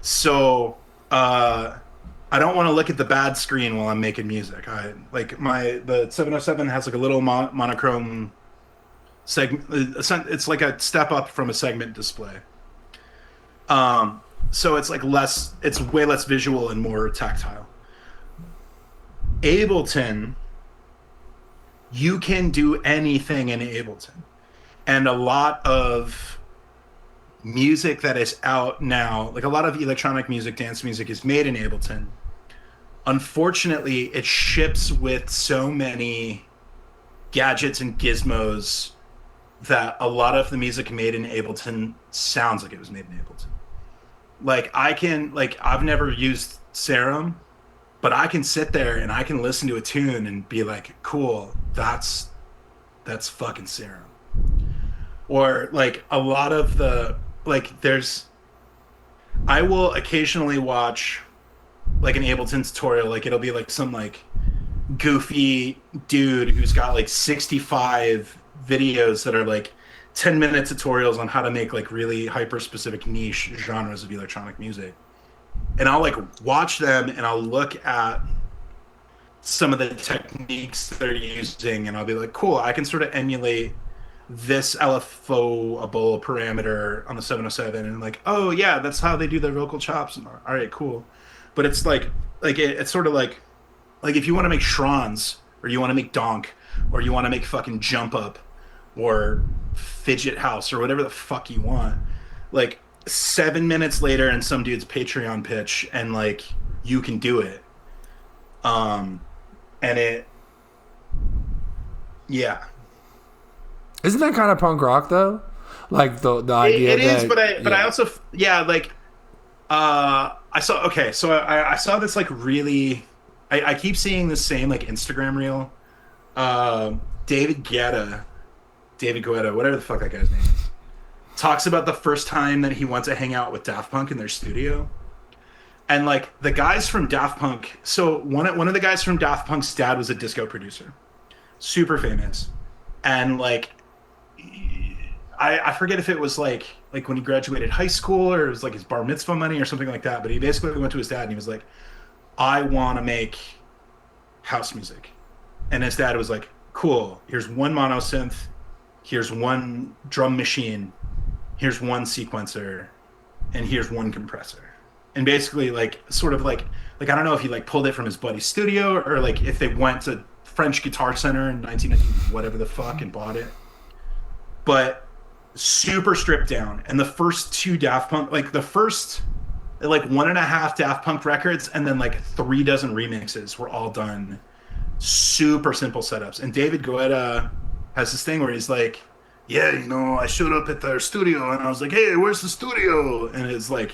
So I don't want to look at the bad screen while I'm making music. The 707 has like a little monochrome segment. It's like a step up from a segment display. So it's like it's way less visual and more tactile. Ableton, you can do anything in Ableton. And a lot of music that is out now, like a lot of electronic music, dance music, is made in Ableton. Unfortunately, it ships with so many gadgets and gizmos that a lot of the music made in Ableton sounds like it was made in Ableton. Like I've never used Serum, but I can sit there and I can listen to a tune and be like, cool, that's fucking Serum. Or like a lot of the I will occasionally watch like an Ableton tutorial. Like it'll be like some like goofy dude who's got like 65 videos that are like 10-minute tutorials on how to make like really hyper specific niche genres of electronic music. And I'll like watch them and I'll look at some of the techniques they're using and I'll be like, cool, I can sort of emulate this LFO-able parameter on the 707, and like, oh yeah, that's how they do their vocal chops. And all right, cool. But it's it's sort of like if you want to make shrons, or you want to make donk, or you want to make fucking jump up, or fidget house, or whatever the fuck you want, like 7 minutes later in some dude's Patreon pitch, and like you can do it. And it, yeah.
Isn't that kind of punk rock though? Like the idea
it
that,
is, but I also like I saw this like really I keep seeing the same like Instagram reel. David Guetta, whatever the fuck that guy's name is, talks about the first time that he went to hang out with Daft Punk in their studio. And like the guys from Daft Punk, so one of the guys from Daft Punk's dad was a disco producer, super famous, and like I forget if it was like when he graduated high school or it was like his bar mitzvah money or something like that. But he basically went to his dad and he was like, I want to make house music. And his dad was like, cool, here's one mono synth, here's one drum machine, here's one sequencer, and here's one compressor. And basically like sort of like I don't know if he like pulled it from his buddy's studio or like if they went to French Guitar Center in 1990 whatever the fuck and bought it. But super stripped down. And the first two Daft Punk, like the first like one and a half Daft Punk records and then like 3 dozen remixes were all done super simple setups. And David Guetta has this thing where he's like, yeah, you know, I showed up at their studio and I was like, hey, where's the studio? And it's like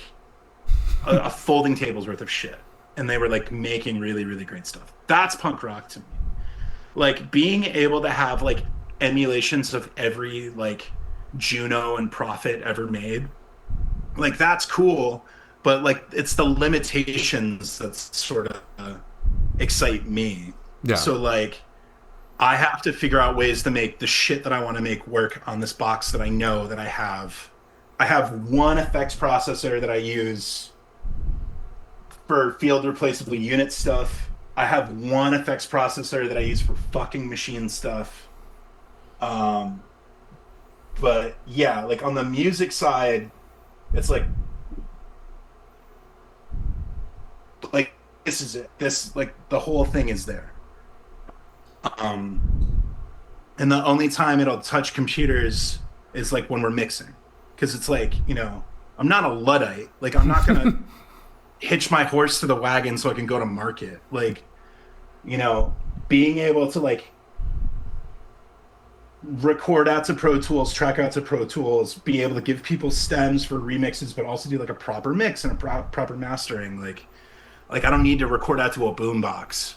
a folding table's worth of shit. And they were like making really, really great stuff. That's punk rock to me. Like being able to have like emulations of every like Juno and Prophet ever made. Like that's cool, but like it's the limitations that sort of excite me.
Yeah.
So like I have to figure out ways to make the shit that I want to make work on this box that I know that I have. I have one effects processor that I use for field replaceable unit stuff. I have one effects processor that I use for fucking machine stuff. But yeah, like on the music side, it's like this is it. This like the whole thing is there. And the only time it'll touch computers is like when we're mixing, because it's like, you know, I'm not a Luddite. Like I'm not gonna hitch my horse to the wagon so I can go to market. Like, you know, being able to like record out to Pro Tools, track out to Pro Tools, be able to give people stems for remixes, but also do like a proper mix and a proper mastering. Like I don't need to record out to a boombox.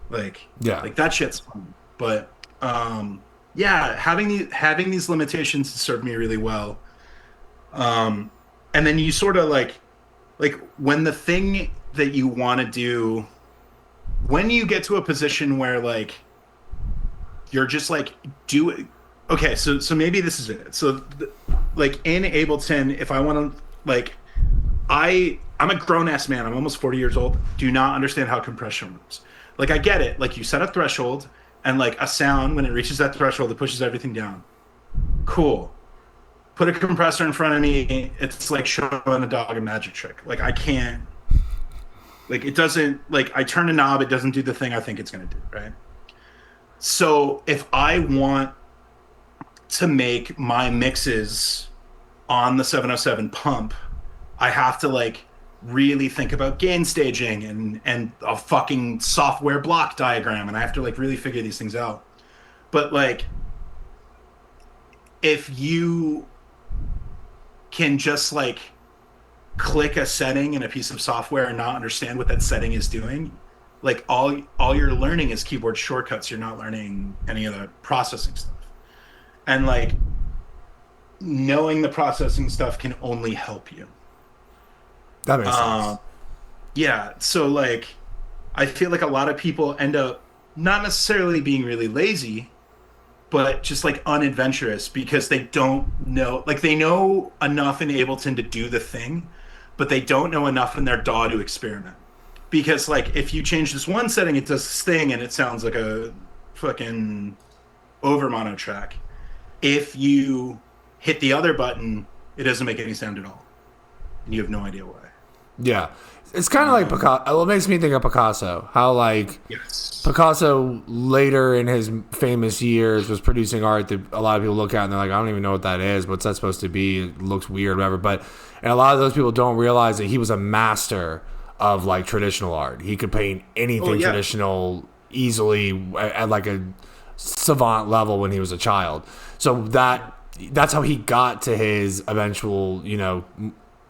Like that shit's fun. But yeah, having these limitations served me really well. And then you sort of like when the thing that you want to do, when you get to a position where like you're just like okay, so maybe this is it. So like in Ableton, if I want to like I'm a grown ass man. I'm almost 40 years old. Do not understand how compression works. Like I get it. Like you set a threshold and like a sound, when it reaches that threshold, it pushes everything down. Cool. Put a compressor in front of me. It's like showing a dog a magic trick. Like I can't, like it doesn't, like I turn a knob, it doesn't do the thing I think it's going to do. Right. So if I want to make my mixes on the 707 pump, I have to like really think about gain staging and a fucking software block diagram, and I have to like really figure these things out. But like if you can just like click a setting in a piece of software and not understand what that setting is doing, like all you're learning is keyboard shortcuts. You're not learning any of the processing stuff. And like knowing the processing stuff can only help you.
That makes sense.
Yeah, so like I feel like a lot of people end up not necessarily being really lazy, but just like unadventurous because they don't know, like they know enough in Ableton to do the thing, but they don't know enough in their DAW to experiment. Because like if you change this one setting, it does this thing and it sounds like a fucking over mono track. If you hit the other button, it doesn't make any sound at all. And you have no idea why.
Yeah. It's kind of like Picasso. Well, it makes me think of Picasso. How, like,
yes.
Picasso later in his famous years was producing art that a lot of people look at and they're like, I don't even know what that is. What's that supposed to be? It looks weird, whatever. And a lot of those people don't realize that he was a master of, like, traditional art. He could paint anything traditional easily at, like, a savant level when he was a child. So that's how he got to his eventual, you know,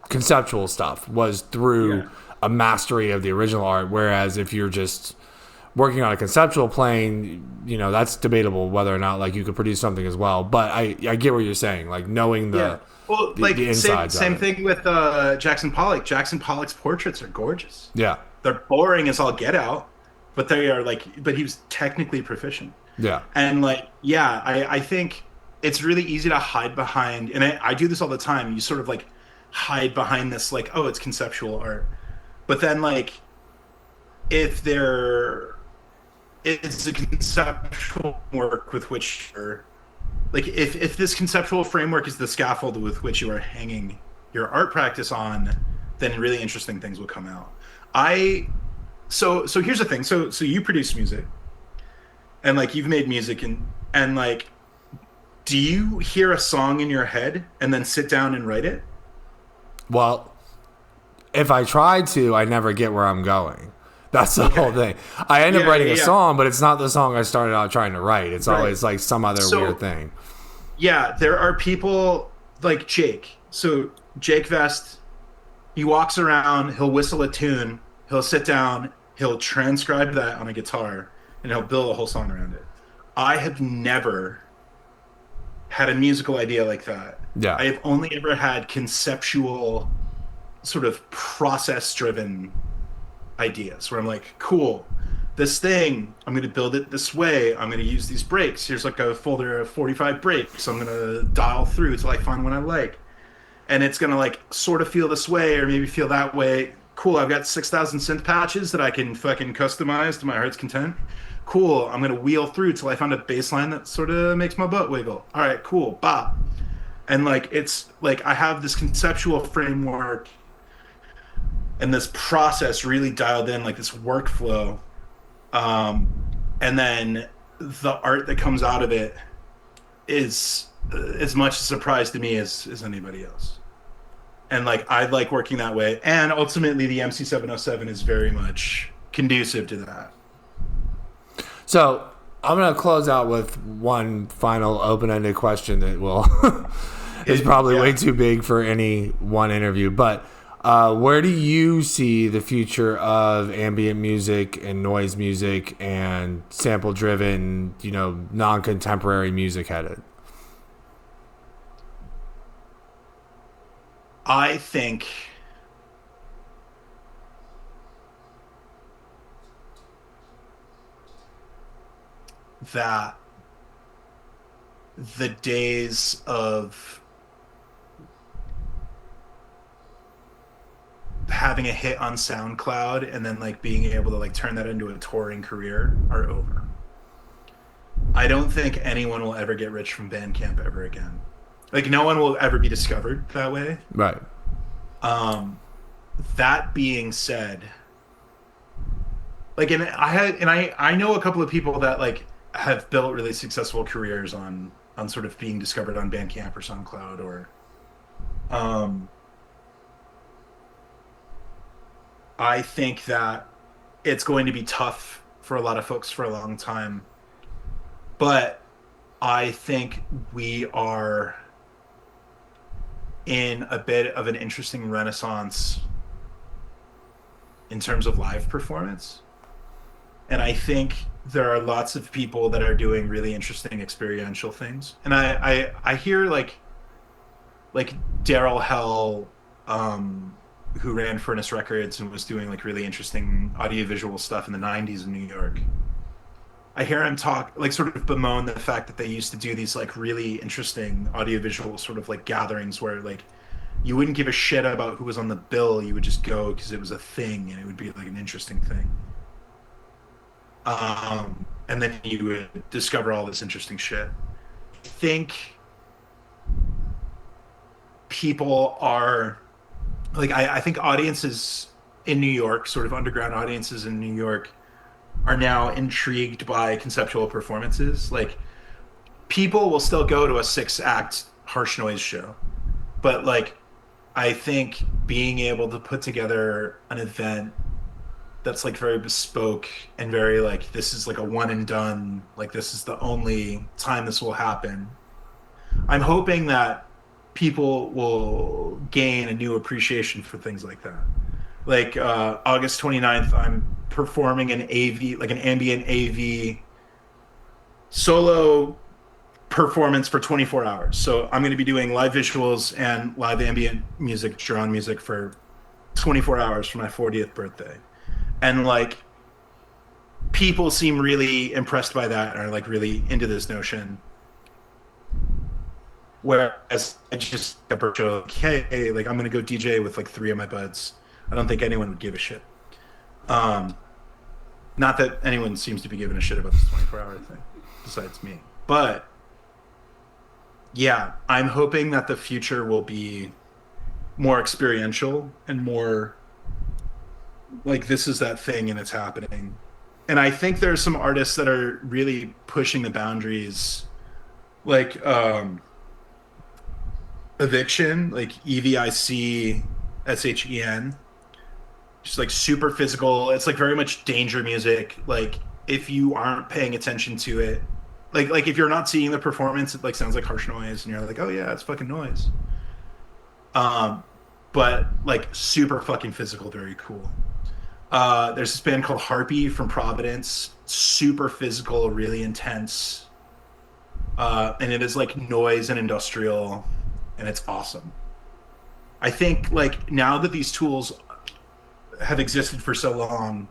conceptual stuff, was through a mastery of the original art. Whereas if you're just working on a conceptual plane, you know, that's debatable whether or not like you could produce something as well. But I get what you're saying, like knowing the the insides.
Same thing with Jackson Pollock. Jackson Pollock's portraits are gorgeous.
Yeah,
they're boring as all get out, but they are like, but he was technically proficient.
Yeah,
and like I think it's really easy to hide behind, and I do this all the time. You sort of like hide behind this like, oh, it's conceptual art, but then like if there is a conceptual work with which you're like if this conceptual framework is the scaffold with which you are hanging your art practice on, then really interesting things will come out. I so here's the thing. So you produce music and like you've made music and like do you hear a song in your head and then sit down and write it?
Well, if I try to, I never get where I'm going. That's the whole thing. I end up writing a song, but it's not the song I started out trying to write. It's always like some other weird thing.
Yeah, there are people like Jake. So Jake Vest, he walks around, he'll whistle a tune, he'll sit down, he'll transcribe that on a guitar, and he'll build a whole song around it. I have never had a musical idea like that.
Yeah.
I have only ever had conceptual, sort of process driven ideas where I'm like, cool, this thing, I'm going to build it this way. I'm going to use these breaks. Here's like a folder of 45 breaks. I'm going to dial through till I find one I like. And it's going to like sort of feel this way or maybe feel that way. Cool, I've got 6,000 synth patches that I can fucking customize to my heart's content. Cool, I'm going to wheel through till I find a bass line that sort of makes my butt wiggle. All right, cool, bop. And like, it's like I have this conceptual framework and this process really dialed in, like this workflow. And then the art that comes out of it is as much a surprise to me as anybody else. And like I like working that way. And ultimately the MC707 is very much conducive to that.
So I'm going to close out with one final open-ended question that will is probably way too big for any one interview. But where do you see the future of ambient music and noise music and sample-driven, non-contemporary music headed?
I think that the days of having a hit on SoundCloud and then like being able to like turn that into a touring career are over. I don't think anyone will ever get rich from Bandcamp ever again. Like no one will ever be discovered that way.
Right.
That being said, like I know a couple of people that like have built really successful careers on sort of being discovered on Bandcamp or SoundCloud or I think that it's going to be tough for a lot of folks for a long time. But I think we are in a bit of an interesting renaissance in terms of live performance. And I think there are lots of people that are doing really interesting experiential things. And I hear like Daryl Hell, who ran Furnace Records and was doing like really interesting audiovisual stuff in the 90s in New York. I hear him talk, like sort of bemoan the fact that they used to do these like really interesting audiovisual sort of like gatherings where like you wouldn't give a shit about who was on the bill. You would just go because it was a thing and it would be like an interesting thing. And then you would discover all this interesting shit. I think people are like, I think audiences in New York, sort of underground audiences in New York, are now intrigued by conceptual performances. Like, people will still go to a 6-act harsh noise show, but like, I think being able to put together an event that's like very bespoke and very like, this is like a one and done, like this is the only time this will happen. I'm hoping that people will gain a new appreciation for things like that. Like August 29th, I'm performing an AV, like an ambient AV solo performance for 24 hours. So I'm going to be doing live visuals and live ambient music, drone music for 24 hours for my 40th birthday. And like people seem really impressed by that and are like really into this notion. Whereas I just like, hey, like I'm gonna go DJ with like 3 of my buds. I don't think anyone would give a shit. Not that anyone seems to be giving a shit about this 24-hour thing, besides me. But yeah, I'm hoping that the future will be more experiential and more like this is that thing and it's happening. And I think there's some artists that are really pushing the boundaries, like Eviction, like Evicshen, just like super physical. It's like very much danger music. Like if you aren't paying attention to it, like if you're not seeing the performance, it like sounds like harsh noise, and you're like, oh yeah, it's fucking noise. Um, but like super fucking physical, very cool. There's this band called Harpy from Providence, super physical, really intense, and it is like noise and industrial, and it's awesome. I think like now that these tools have existed for so long,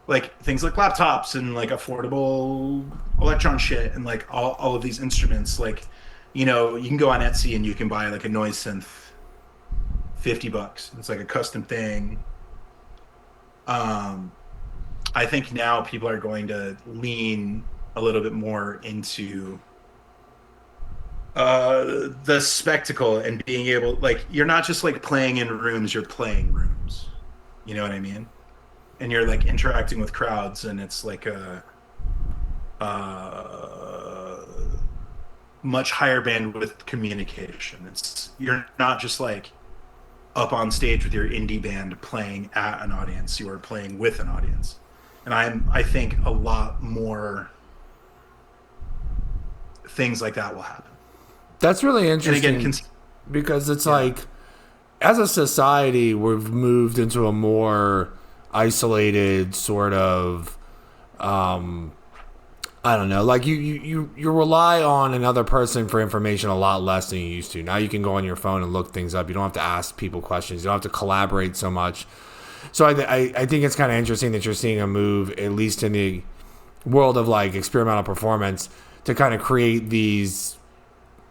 like things like laptops and like affordable electron shit and like all of these instruments, like you can go on Etsy and you can buy like a noise synth, $50. It's like a custom thing. um I think now people are going to lean a little bit more into the spectacle and being able, like, you're not just like playing in rooms, you're playing rooms, you know what I mean, and you're like interacting with crowds, and it's like a uh much higher bandwidth communication. It's You're not just like up on stage with your indie band playing at an audience, you are playing with an audience. And I think a lot more things like that will happen.
That's really
And again,
interesting because it's
yeah.
like, as a society, we've moved into a more isolated sort of, I don't know, like you rely on another person for information a lot less than you used to. Now you can go on your phone and look things up. You don't have to ask people questions. You don't have to collaborate so much. So I think it's kind of interesting that you're seeing a move, at least in the world of like experimental performance, to kind of create these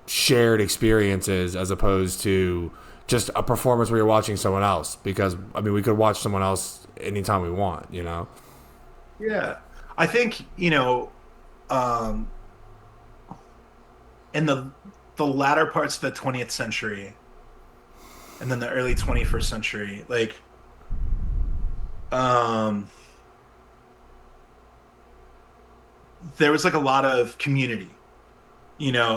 shared experiences as opposed to just a performance where you're watching someone else. Because I mean, we could watch someone else anytime we want, you know?
Yeah. I think, um, in the latter parts of the 20th century and then the early 21st century, like, um, there was like a lot of community,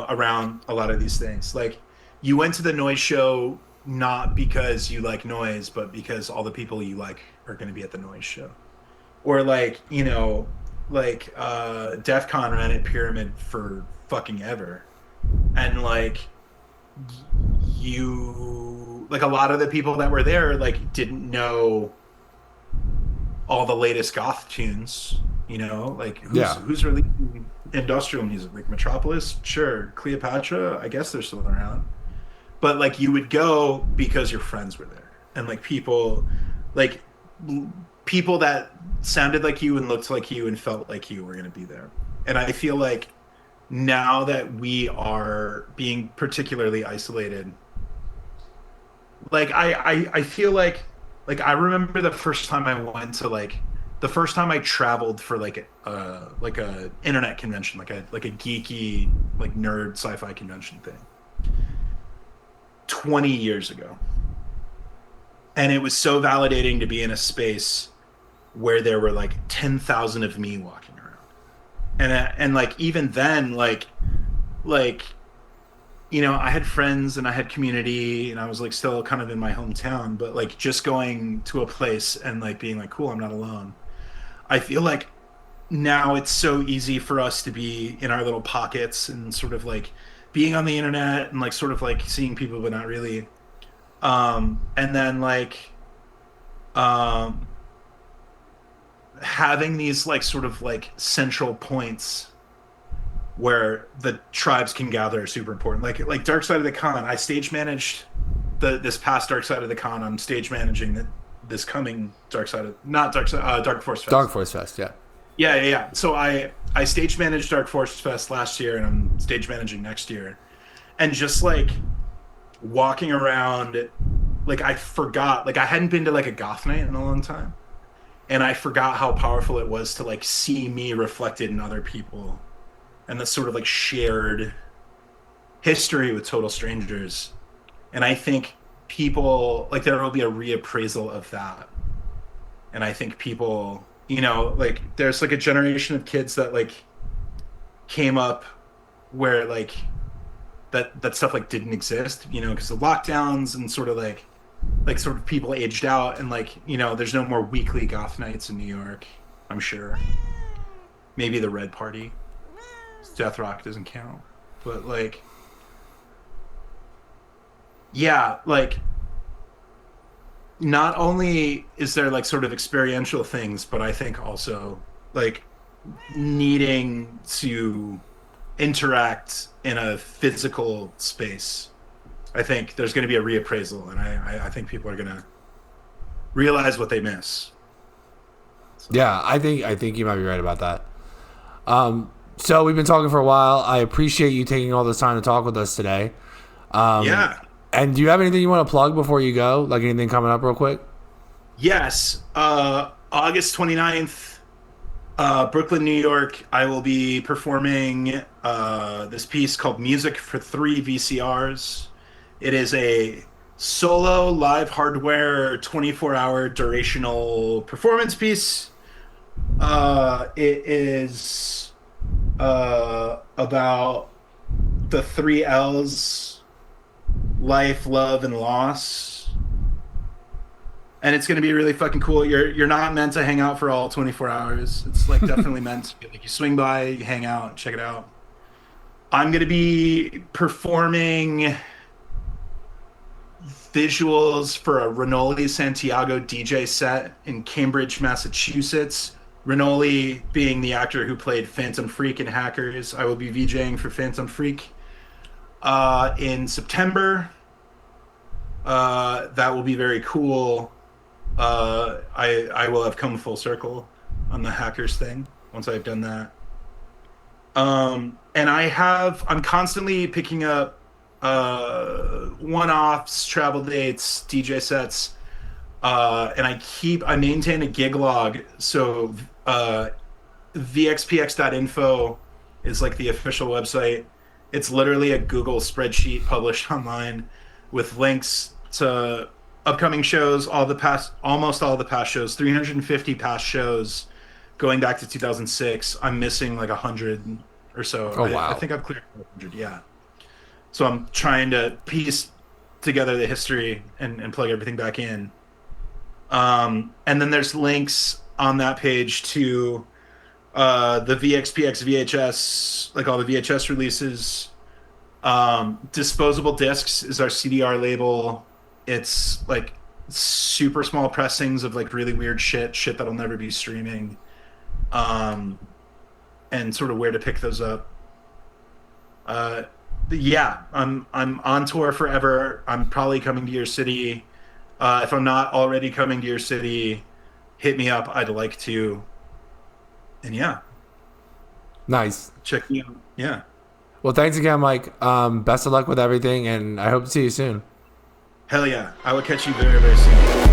around a lot of these things. Like, you went to the noise show not because you like noise, but because all the people you like are going to be at the noise show. Or like, like DEF CON ran at Pyramid for fucking ever. And like you like a lot of the people that were there like didn't know all the latest goth tunes, like
Yeah.
who's releasing industrial music, like Metropolis, sure, Cleopatra, I guess they're still around. But like you would go because your friends were there, and like like people that sounded like you and looked like you and felt like you were going to be there. And I feel like now that we are being particularly isolated, like I feel like I remember the first time I went to like the first time I traveled for like a internet convention, like a geeky like nerd sci-fi convention thing, 20 years ago. And it was so validating to be in a space where there were like 10,000 of me walking around. And like even then like I had friends and I had community and I was like still kind of in my hometown, but like just going to a place and like being like, cool, I'm not alone. I feel like now it's so easy for us to be in our little pockets and sort of like being on the internet and like sort of like seeing people but not really. And then like um having these like sort of like central points where the tribes can gather are super important. Like Dark Side of the Con, I stage managed this past Dark Side of the Con. I'm stage managing this coming Dark Side of not Dark Side Dark Force
Dark
Fest.
Force Fest, yeah.
Yeah. So I stage managed Dark Force Fest last year, and I'm stage managing next year. And just like walking around, like I forgot, like I hadn't been to like a goth night in a long time. and I forgot how powerful it was to like see me reflected in other people, and this sort of like shared history with total strangers. And I think people like there will be a reappraisal of that. And I think people, like there's like a generation of kids that like came up where like that stuff like didn't exist, because the lockdowns and sort of like sort of people aged out, and like, there's no more weekly goth nights in New York, I'm sure. Maybe the Red Party. Death Rock doesn't count. But like, yeah, like not only is there like sort of experiential things, but I think also like needing to interact in a physical space. I think there's going to be a reappraisal, and I think people are going to realize what they miss. So.
Yeah, I think you might be right about that. So we've been talking for a while. I appreciate you taking all this time to talk with us today.
Yeah.
And do you have anything you want to plug before you go? Like anything coming up real quick?
Yes. August 29th, Brooklyn, New York. I will be performing this piece called Music for 3 VCRs. It is a solo live hardware 24-hour durational performance piece. It is about the 3 L's: life, love, and loss. And it's going to be really fucking cool. You're not meant to hang out for all 24 hours. It's like definitely meant to be like you swing by, you hang out, check it out. I'm going to be performing visuals for a Renoli Santiago DJ set in Cambridge, Massachusetts. Renoli being the actor who played Phantom Freak in Hackers. I will be VJing for Phantom Freak in September. That will be very cool. I will have come full circle on the Hackers thing once I've done that. And I'm constantly picking up one-offs, travel dates, DJ sets, and I maintain a gig log. So VXPX.info is like the official website. It's literally a Google spreadsheet published online with links to upcoming shows, almost all the past shows, 350 past shows going back to 2006. I'm missing like 100 or so.
Oh, wow.
I think I've cleared 100, yeah. So I'm trying to piece together the history and plug everything back in. And then there's links on that page to the VXPX VHS, like all the VHS releases. Disposable Discs is our CDR label. It's like super small pressings of like really weird shit that'll never be streaming. And sort of where to pick those up. Yeah, I'm on tour forever. I'm probably coming to your city. If I'm not already coming to your city, hit me up. I'd like to. And yeah.
Nice.
Check me out. Yeah.
Well, thanks again, Mike. Best of luck with everything, and I hope to see you soon.
Hell yeah. I will catch you very, very soon.